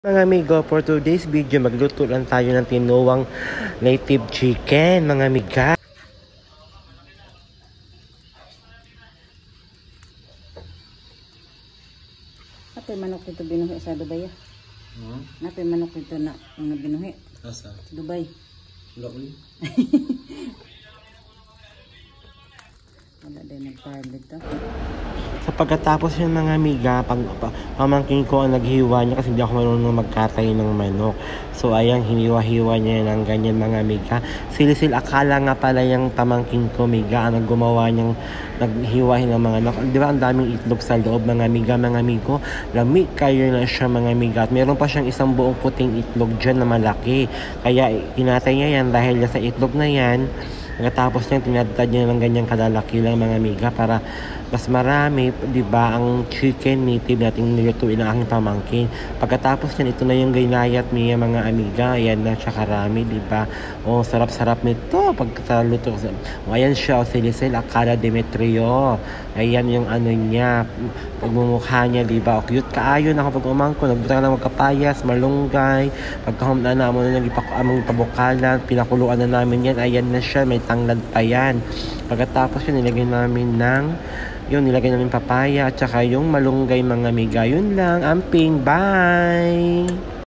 Mga amigo, for today's video, magluto lang tayo ng tinuwang native chicken, mga amiga. Napay manok dito binuhi sa Dubai. Napay manok dito na mga binuhi. Asa? Dubai. Wala ko yun. Wala din nag-farm dito. So pagkatapos yung mga amiga, pamangkin ko ang naghiwa niya kasi hindi ako marunong magkatay ng manok. So ayan, hiniwa-hiwa niya ng ganyan mga amiga. Silisil, akala nga pala yung pamangkin ko, amiga, ang gumawa niyang naghiwahin ng mga manok. Di ba ang daming itlog sa loob mga amiga, mga amigo? Lami kayo na siya mga amiga. At meron pa siyang isang buong puting itlog dyan na malaki. Kaya tinatay niya yan dahil sa itlog na yan. Pagkatapos niya, tinatad niya ng ganyang kalalaki lang mga amiga para mas marami, di ba, ang chicken native nating nilutuin ng aking pamangkin. Pagkatapos niyan, ito na yung ginayat niya mga amiga. Ayan na siya karami, di ba? Oh, sarap-sarap nito pagkaluto. O, ayan siya, o Silicel, akala Demetrio. Ayan yung ano niya, pagmumukha niya, di ba? O, cute kaayon ako pag umangko. Nagbuta ka ng magkapayas, malunggay. Pagkahom na naman na among pabukalan, pinakuluan na namin yan. Ayan na siya, may tanglad pa yan. Pagkatapos yun, nilagay namin nilagay namin papaya at saka yung malunggay mga amiga. Yun lang, amping, bye!